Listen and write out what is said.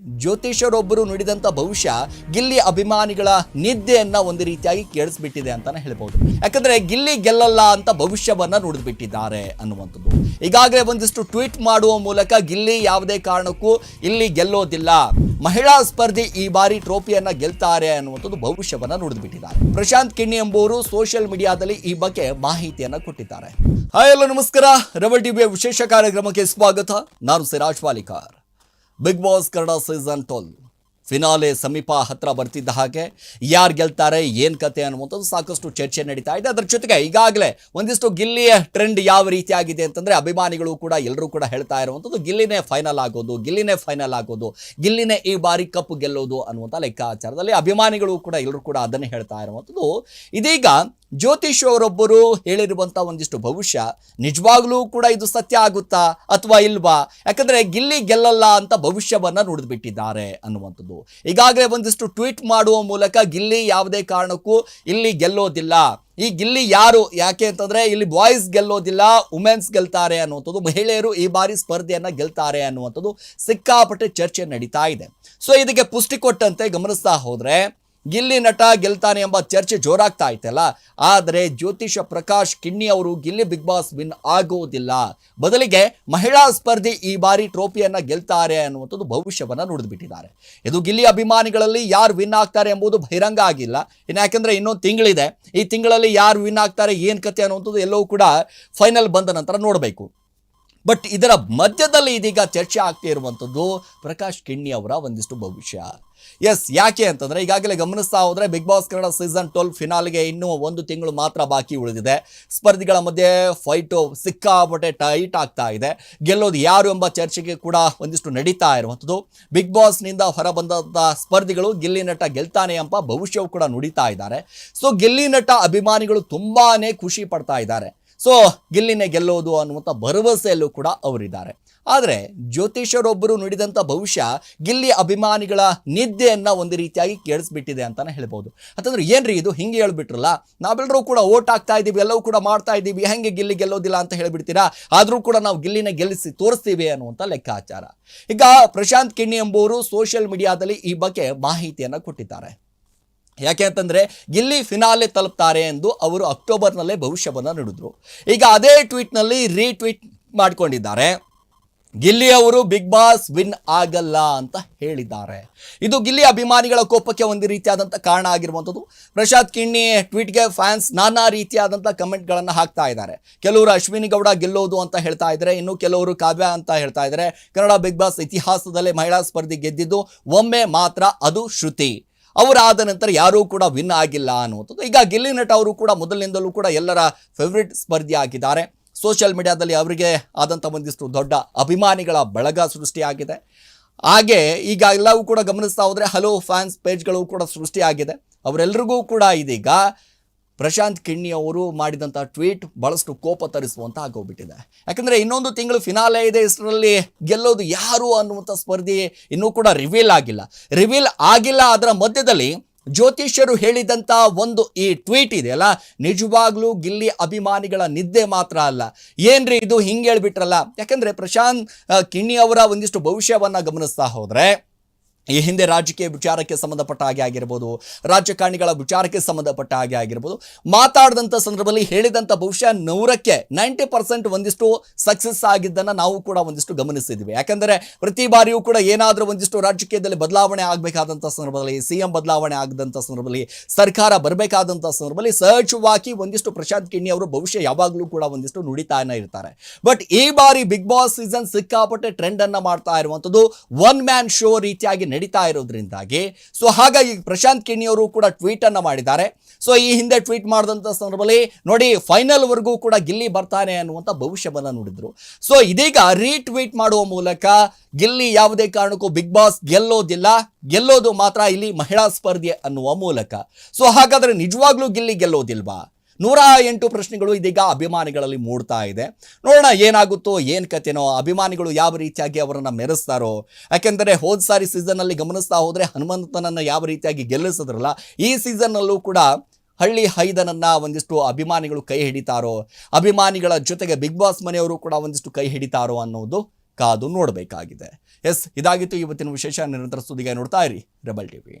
ಜ್ಯೋತಿಷರೊಬ್ಬರು ನುಡಿದಂತ ಭವಿಷ್ಯ ಗಿಲ್ಲಿ ಅಭಿಮಾನಿಗಳ ನಿದ್ದೆಯನ್ನ ಒಂದು ರೀತಿಯಾಗಿ ಕೇಳಿಸ್ಬಿಟ್ಟಿದೆ ಅಂತಾನೆ ಹೇಳ್ಬಹುದು. ಯಾಕಂದ್ರೆ ಗಿಲ್ಲಿ ಗೆಲ್ಲಲ್ಲ ಅಂತ ಭವಿಷ್ಯವನ್ನ ನುಡಿದ್ಬಿಟ್ಟಿದ್ದಾರೆ ಅನ್ನುವಂಥದ್ದು. ಈಗಾಗಲೇ ಒಂದಿಷ್ಟು ಟ್ವೀಟ್ ಮಾಡುವ ಮೂಲಕ ಗಿಲ್ಲಿ ಯಾವುದೇ ಕಾರಣಕ್ಕೂ ಇಲ್ಲಿ ಗೆಲ್ಲೋದಿಲ್ಲ, ಮಹಿಳಾ ಸ್ಪರ್ಧಿ ಈ ಬಾರಿ ಟ್ರೋಫಿಯನ್ನ ಗೆಲ್ತಾರೆ ಅನ್ನುವಂಥದ್ದು ಭವಿಷ್ಯವನ್ನ ನುಡಿದ್ಬಿಟ್ಟಿದ್ದಾರೆ. ಪ್ರಶಾಂತ್ ಕಿಣ್ಣಿ ಎಂಬುವರು ಸೋಷಿಯಲ್ ಮೀಡಿಯಾದಲ್ಲಿ ಈ ಬಗ್ಗೆ ಮಾಹಿತಿಯನ್ನ ಕೊಟ್ಟಿದ್ದಾರೆ. ಹಾಯ್ ಹಲೋ ನಮಸ್ಕಾರ, ರೆಬಲ್ ಟಿವಿಯ ವಿಶೇಷ ಕಾರ್ಯಕ್ರಮಕ್ಕೆ ಸ್ವಾಗತ. ನಾನು Siraj Valikar. Bigg Boss Kannada season 12 finale ಸಮೀಪ ಹತ್ರ ಬರ್ತಿದ್ದ ಹಾಗೆ ಯಾರು ಗೆಲ್ತಾರೆ ಏನು ಕತೆ ಅನ್ನುವಂಥದ್ದು ಸಾಕಷ್ಟು ಚರ್ಚೆ ನಡೀತಾ ಇದೆ. ಅದರ ಜೊತೆಗೆ ಈಗಾಗಲೇ ಒಂದಿಷ್ಟು ಗಿಲ್ಲಿಯ ಟ್ರೆಂಡ್ ಯಾವ ರೀತಿಯಾಗಿದೆ ಅಂತಂದರೆ ಅಭಿಮಾನಿಗಳು ಕೂಡ ಎಲ್ಲರೂ ಕೂಡ ಹೇಳ್ತಾ ಇರುವಂಥದ್ದು ಗಿಲ್ಲಿನೇ ಫೈನಲ್ ಆಗೋದು, ಗಿಲ್ಲಿನೇ ಈ ಬಾರಿ ಕಪ್ ಗೆಲ್ಲೋದು ಅನ್ನುವಂಥ ಲೆಕ್ಕಾಚಾರದಲ್ಲಿ ಅಭಿಮಾನಿಗಳು ಕೂಡ ಎಲ್ಲರೂ ಕೂಡ ಅದನ್ನೇ ಹೇಳ್ತಾ ಇರುವಂಥದ್ದು. ಇದೀಗ ಜ್ಯೋತಿಷ್ ಅವರೊಬ್ಬರು ಹೇಳಿರುವಂಥ ಒಂದಿಷ್ಟು ಭವಿಷ್ಯ ನಿಜವಾಗ್ಲೂ ಕೂಡ ಇದು ಸತ್ಯ ಆಗುತ್ತಾ ಅಥವಾ ಇಲ್ವಾ? ಯಾಕಂದರೆ ಗಿಲ್ಲಿ ಗೆಲ್ಲಲ್ಲ ಅಂತ ಭವಿಷ್ಯವನ್ನ ನುಡಿದ್ಬಿಟ್ಟಿದ್ದಾರೆ ಅನ್ನುವಂಥದ್ದು. ಈಗಾಗಲೇ ಒಂದಿಷ್ಟು ಟ್ವೀಟ್ ಮಾಡುವ ಮೂಲಕ ಗಿಲ್ಲಿ ಯಾವುದೇ ಕಾರಣಕ್ಕೂ ಇಲ್ಲಿ ಗೆಲ್ಲೋದಿಲ್ಲ, ಈ ಗಿಲ್ಲಿ ಯಾರು ಯಾಕೆ ಅಂತಂದ್ರೆ ಇಲ್ಲಿ ಬಾಯ್ಸ್ ಗೆಲ್ಲೋದಿಲ್ಲ, ವುಮೆನ್ಸ್ ಗೆಲ್ತಾರೆ ಅನ್ನುವಂಥದ್ದು, ಮಹಿಳೆಯರು ಈ ಬಾರಿ ಸ್ಪರ್ಧೆಯನ್ನ ಗೆಲ್ತಾರೆ ಅನ್ನುವಂಥದ್ದು ಸಿಕ್ಕಾಪಟ್ಟೆ ಚರ್ಚೆ ನಡೀತಾ ಇದೆ. ಸೊ ಇದಕ್ಕೆ ಪುಷ್ಟಿ ಕೊಟ್ಟಂತೆ ಗಮನಿಸ್ತಾ ಹೋದ್ರೆ ಗಿಲ್ಲಿ ನಟ ಗೆಲ್ತಾನೆ ಎಂಬ ಚರ್ಚೆ ಜೋರಾಗ್ತಾ ಇತ್ತಲ್ಲ. ಆದರೆ ಜ್ಯೋತಿಷ ಪ್ರಕಾಶ್ ಕಿಣ್ಣಿ ಅವರು ಗಿಲ್ಲಿ ಬಿಗ್ ಬಾಸ್ ವಿನ್ ಆಗೋದಿಲ್ಲ, ಬದಲಿಗೆ ಮಹಿಳಾ ಸ್ಪರ್ಧಿ ಈ ಬಾರಿ ಟ್ರೋಫಿಯನ್ನ ಗೆಲ್ತಾರೆ ಅನ್ನುವಂಥದ್ದು ಭವಿಷ್ಯವನ್ನ ನುಡಿದ್ಬಿಟ್ಟಿದ್ದಾರೆ. ಇದು ಗಿಲ್ಲಿ ಅಭಿಮಾನಿಗಳಲ್ಲಿ ಯಾರು ವಿನ್ ಆಗ್ತಾರೆ ಎಂಬುದು ಬಹಿರಂಗ ಆಗಿಲ್ಲ. ಇನ್ನು ಯಾಕಂದ್ರೆ ಇನ್ನೊಂದು ತಿಂಗಳಿದೆ, ಈ ತಿಂಗಳಲ್ಲಿ ಯಾರು ವಿನ್ ಆಗ್ತಾರೆ ಏನು ಕತೆ ಅನ್ನುವಂಥದ್ದು ಎಲ್ಲವೂ ಕೂಡ ಫೈನಲ್ ಬಂದ ನಂತರ ನೋಡಬೇಕು. ಬಟ್ ಇದರ ಮಧ್ಯದಲ್ಲಿ ಇದೀಗ ಚರ್ಚೆ ಆಗ್ತಾ ಇರುವಂಥದ್ದು ಪ್ರಕಾಶ್ ಕಿಣ್ಣಿ ಅವರ ಒಂದಿಷ್ಟು ಭವಿಷ್ಯ. ಎಸ್, ಯಾಕೆ ಅಂತಂದರೆ ಈಗಾಗಲೇ ಗಮನಿಸ್ತಾ ಹೋದರೆ ಬಿಗ್ ಬಾಸ್ ಕನ್ನಡ ಸೀಸನ್ 12 ಫಿನಾಲ್ಗೆ ಇನ್ನೂ 1 ತಿಂಗಳು ಮಾತ್ರ ಬಾಕಿ ಉಳಿದಿದೆ. ಸ್ಪರ್ಧಿಗಳ ಮಧ್ಯೆ ಫೈಟು ಸಿಕ್ಕಾಪಟ್ಟೆ ಟೈಟ್ ಆಗ್ತಾ ಇದೆ. ಗೆಲ್ಲೋದು ಯಾರು ಎಂಬ ಚರ್ಚೆಗೆ ಕೂಡ ಒಂದಿಷ್ಟು ನಡೀತಾ ಇರುವಂಥದ್ದು. ಬಿಗ್ ಬಾಸ್ನಿಂದ ಹೊರಬಂದಂಥ ಸ್ಪರ್ಧಿಗಳು ಗಿಲ್ಲಿ ನಟ ಗೆಲ್ತಾನೆ ಎಂಬ ಭವಿಷ್ಯವು ಕೂಡ ನುಡಿತಾ ಇದ್ದಾರೆ. ಸೊ ಗಿಲ್ಲಿ ನಟ ಅಭಿಮಾನಿಗಳು ತುಂಬಾ ಖುಷಿ ಪಡ್ತಾ ಇದ್ದಾರೆ. ಸೊ ಗಿಲ್ಲಿನೇ ಗೆಲ್ಲೋದು ಅನ್ನುವಂಥ ಭರವಸೆಯಲ್ಲೂ ಕೂಡ ಅವರಿದ್ದಾರೆ. ಆದರೆ ಜ್ಯೋತಿಷರೊಬ್ಬರು ನುಡಿದಂಥ ಭವಿಷ್ಯ ಗಿಲ್ಲಿ ಅಭಿಮಾನಿಗಳ ನಿದ್ದೆಯನ್ನ ಒಂದು ರೀತಿಯಾಗಿ ಕೇಳಿಸ್ಬಿಟ್ಟಿದೆ ಅಂತಾನೆ ಹೇಳ್ಬೋದು. ಅಂತಂದ್ರೆ ಏನ್ರಿ ಇದು ಹಿಂಗೆ ಹೇಳ್ಬಿಟ್ರಲ್ಲ, ನಾವೆಲ್ಲರೂ ಕೂಡ ಓಟ್ ಹಾಕ್ತಾ ಇದ್ದೀವಿ, ಎಲ್ಲವೂ ಕೂಡ ಮಾಡ್ತಾ ಇದ್ದೀವಿ, ಹೆಂಗೆ ಗಿಲ್ಲಿ ಗೆಲ್ಲೋದಿಲ್ಲ ಅಂತ ಹೇಳ್ಬಿಡ್ತೀರಾ, ಆದರೂ ಕೂಡ ನಾವು ಗಿಲ್ಲಿನ ಗೆಲ್ಲಿಸಿ ತೋರಿಸ್ತೀವಿ ಅನ್ನುವಂಥ ಲೆಕ್ಕಾಚಾರ. ಈಗ ಪ್ರಶಾಂತ್ ಕಿಣ್ಣಿ ಎಂಬುವರು ಸೋಷಿಯಲ್ ಮೀಡಿಯಾದಲ್ಲಿ ಈ ಬಗ್ಗೆ ಮಾಹಿತಿಯನ್ನು ಕೊಟ್ಟಿದ್ದಾರೆ. ಯಾಕೆ ಅಂತಂದರೆ ಗಿಲ್ಲಿ ಫಿನಾಲೆ ತಲುಪ್ತಾರೆ ಎಂದು ಅವರು ಅಕ್ಟೋಬರ್ನಲ್ಲೇ ಭವಿಷ್ಯವನ್ನು ನುಡಿದ್ರು. ಈಗ ಅದೇ ಟ್ವೀಟ್ನಲ್ಲಿ ರೀಟ್ವೀಟ್ ಮಾಡಿಕೊಂಡಿದ್ದಾರೆ. ಗಿಲ್ಲಿ ಅವರು ಬಿಗ್ ಬಾಸ್ ವಿನ್ ಆಗಲ್ಲ ಅಂತ ಹೇಳಿದ್ದಾರೆ. ಇದು ಗಿಲ್ಲಿ ಅಭಿಮಾನಿಗಳ ಕೋಪಕ್ಕೆ ಒಂದು ರೀತಿಯಾದಂಥ ಕಾರಣ ಆಗಿರುವಂಥದ್ದು. ಪ್ರಶಾಂತ್ ಕಿಣ್ಣಿ ಟ್ವೀಟ್ಗೆ ಫ್ಯಾನ್ಸ್ ನಾನಾ ರೀತಿಯಾದಂಥ ಕಮೆಂಟ್ಗಳನ್ನು ಹಾಕ್ತಾ ಇದ್ದಾರೆ. ಕೆಲವರು ಅಶ್ವಿನಿ ಗೌಡ ಗೆಲ್ಲೋದು ಅಂತ ಹೇಳ್ತಾ ಇದ್ದಾರೆ, ಇನ್ನು ಕೆಲವರು ಕಾವ್ಯ ಅಂತ ಹೇಳ್ತಾ ಇದ್ದಾರೆ. ಕನ್ನಡ ಬಿಗ್ ಬಾಸ್ ಇತಿಹಾಸದಲ್ಲೇ ಮಹಿಳಾ ಸ್ಪರ್ಧೆ ಗೆದ್ದಿದ್ದು ಒಮ್ಮೆ ಮಾತ್ರ, ಅದು ಶ್ರುತಿ. ಅವರಾದ ನಂತರ ಯಾರೂ ಕೂಡ ವಿನ್ ಆಗಿಲ್ಲ ಅನ್ನುವಂಥದ್ದು. ಈಗ ಗಿಲ್ಲಿ ನಟ ಅವರು ಕೂಡ ಮೊದಲಿನಿಂದಲೂ ಕೂಡ ಎಲ್ಲರ ಫೇವ್ರೆಟ್ ಸ್ಪರ್ಧಿ ಆಗಿದ್ದಾರೆ. ಸೋಷಿಯಲ್ ಮೀಡಿಯಾದಲ್ಲಿ ಅವರಿಗೆ ಆದಂಥ ಒಂದಿಷ್ಟು ದೊಡ್ಡ ಅಭಿಮಾನಿಗಳ ಬಳಗ ಸೃಷ್ಟಿಯಾಗಿದೆ. ಹಾಗೆ ಈಗ ಎಲ್ಲವೂ ಕೂಡ ಗಮನಿಸ್ತಾ ಹೋದರೆ ಹಲವು ಫ್ಯಾನ್ಸ್ ಪೇಜ್ಗಳು ಕೂಡ ಸೃಷ್ಟಿಯಾಗಿದೆ. ಅವರೆಲ್ಲರಿಗೂ ಕೂಡ ಇದೀಗ ಪ್ರಶಾಂತ್ ಕಿಣ್ಣಿ ಅವರು ಮಾಡಿದಂಥ ಟ್ವೀಟ್ ಬಹಳಷ್ಟು ಕೋಪ ತರಿಸುವಂತ ಆಗೋಗ್ಬಿಟ್ಟಿದೆ. ಯಾಕಂದರೆ ಇನ್ನೊಂದು ತಿಂಗಳು ಫಿನಾಲೆ ಇದೆ, ಇಷ್ಟರಲ್ಲಿ ಗೆಲ್ಲೋದು ಯಾರು ಅನ್ನುವಂಥ ಸ್ಪರ್ಧೆ ಇನ್ನೂ ಕೂಡ ರಿವೀಲ್ ಆಗಿಲ್ಲ. ಅದರ ಮಧ್ಯದಲ್ಲಿ ಜ್ಯೋತಿಷ್ಯರು ಹೇಳಿದಂಥ ಒಂದು ಈ ಟ್ವೀಟ್ ಇದೆಯಲ್ಲ, ನಿಜವಾಗ್ಲೂ ಗಿಲ್ಲಿ ಅಭಿಮಾನಿಗಳ ನಿದ್ದೆ ಮಾತ್ರ ಅಲ್ಲ. ಏನ್ರಿ ಇದು ಹಿಂಗೆ ಹೇಳ್ಬಿಟ್ರಲ್ಲ. ಯಾಕಂದರೆ ಪ್ರಶಾಂತ್ ಕಿಣ್ಣಿ ಅವರ ಒಂದಿಷ್ಟು ಭವಿಷ್ಯವನ್ನು ಗಮನಿಸ್ತಾ ಹೋದರೆ ಈ ಹಿಂದೆ ರಾಜಕೀಯ ವಿಚಾರಕ್ಕೆ ಸಂಬಂಧಪಟ್ಟ ಹಾಗೆ ಆಗಿರ್ಬೋದು, ರಾಜಕಾರಣಿಗಳ ವಿಚಾರಕ್ಕೆ ಸಂಬಂಧಪಟ್ಟ ಹಾಗೆ ಆಗಿರ್ಬೋದು, ಮಾತಾಡಿದಂಥ ಸಂದರ್ಭದಲ್ಲಿ ಹೇಳಿದಂಥ ಭವಿಷ್ಯ 100ಕ್ಕೆ 90% ಒಂದಿಷ್ಟು ಸಕ್ಸಸ್ ಆಗಿದ್ದನ್ನು ನಾವು ಕೂಡ ಒಂದಿಷ್ಟು ಗಮನಿಸಿದ್ವಿ. ಯಾಕಂದರೆ ಪ್ರತಿ ಬಾರಿಯೂ ಕೂಡ ಏನಾದರೂ ಒಂದಿಷ್ಟು ರಾಜಕೀಯದಲ್ಲಿ ಬದಲಾವಣೆ ಆಗಬೇಕಾದಂಥ ಸಂದರ್ಭದಲ್ಲಿ, CM ಬದಲಾವಣೆ ಆಗದಂಥ ಸಂದರ್ಭದಲ್ಲಿ, ಸರ್ಕಾರ ಬರಬೇಕಾದಂಥ ಸಂದರ್ಭದಲ್ಲಿ ಸಹಜವಾಗಿ ಒಂದಿಷ್ಟು ಪ್ರಶಾಂತ್ ಕಿಣ್ಣಿ ಅವರು ಭವಿಷ್ಯ ಯಾವಾಗಲೂ ಕೂಡ ಒಂದಿಷ್ಟು ನುಡಿತಾನೆ ಇರ್ತಾರೆ. ಬಟ್ ಈ ಬಾರಿ ಬಿಗ್ ಬಾಸ್ ಸೀಸನ್ ಸಿಕ್ಕಾಪಟ್ಟೆ ಟ್ರೆಂಡನ್ನು ಮಾಡ್ತಾ ಇರುವಂಥದ್ದು ಒನ್ ಮ್ಯಾನ್ ಶೋ ರೀತಿಯಾಗಿ ನಡೀತಾ ಇರೋದ್ರಿಂದಾಗಿ ಸೊ ಹಾಗಾಗಿ ಪ್ರಶಾಂತ್ ಕಿಣ್ಣಿ ಅವರು ಕೂಡ ಟ್ವೀಟ್ ಅನ್ನ ಮಾಡಿದ್ದಾರೆ. ಸೊ ಈ ಹಿಂದೆ ಟ್ವೀಟ್ ಮಾಡಿದಂಥ ಸಂದರ್ಭದಲ್ಲಿ ನೋಡಿ ಫೈನಲ್ ವರೆಗೂ ಕೂಡ ಗಿಲ್ಲಿ ಬರ್ತಾನೆ ಅನ್ನುವಂಥ ಭವಿಷ್ಯವನ್ನ ನುಡಿದ್ರು. ಸೊ ಇದೀಗ ರೀಟ್ವೀಟ್ ಮಾಡುವ ಮೂಲಕ ಗಿಲ್ಲಿ ಯಾವುದೇ ಕಾರಣಕ್ಕೂ ಬಿಗ್ ಬಾಸ್ ಗೆಲ್ಲೋದು ಮಾತ್ರ ಇಲ್ಲಿ ಮಹಿಳಾ ಸ್ಪರ್ಧೆ ಅನ್ನುವ ಮೂಲಕ. ಸೊ ಹಾಗಾದ್ರೆ ನಿಜವಾಗ್ಲೂ ಗಿಲ್ಲಿ ಗೆಲ್ಲೋದಿಲ್ವಾ? 108 ಪ್ರಶ್ನೆಗಳು ಇದೀಗ ಅಭಿಮಾನಿಗಳಲ್ಲಿ ಮೂಡ್ತಾ ಇದೆ. ನೋಡೋಣ ಏನಾಗುತ್ತೋ ಏನು ಕತೆನೋ, ಅಭಿಮಾನಿಗಳು ಯಾವ ರೀತಿಯಾಗಿ ಅವರನ್ನು ಮೆರೆಸ್ತಾರೋ. ಯಾಕೆಂದರೆ ಹೋದ ಸಾರಿ ಸೀಸನ್ನಲ್ಲಿ ಗಮನಿಸ್ತಾ ಹೋದರೆ ಹನುಮಂತನನ್ನು ಯಾವ ರೀತಿಯಾಗಿ ಗೆಲ್ಲಿಸಿದ್ರಲ್ಲ, ಈ ಸೀಸನ್ನಲ್ಲೂ ಕೂಡ ಹಳ್ಳಿ ಹೈದನನ್ನು ಒಂದಿಷ್ಟು ಅಭಿಮಾನಿಗಳು ಕೈ ಹಿಡಿತಾರೋ, ಅಭಿಮಾನಿಗಳ ಜೊತೆಗೆ ಬಿಗ್ ಬಾಸ್ ಮನೆಯವರು ಕೂಡ ಒಂದಿಷ್ಟು ಕೈ ಹಿಡಿತಾರೋ ಅನ್ನೋದು ಕಾದು ನೋಡಬೇಕಾಗಿದೆ. ಎಸ್, ಇದಾಗಿತ್ತು ಇವತ್ತಿನ ವಿಶೇಷ. ನಿರಂತರ ಸುದ್ದಿಗೆ ನೋಡ್ತಾ ಇರಿ ರೆಬಲ್ ಟಿವಿ.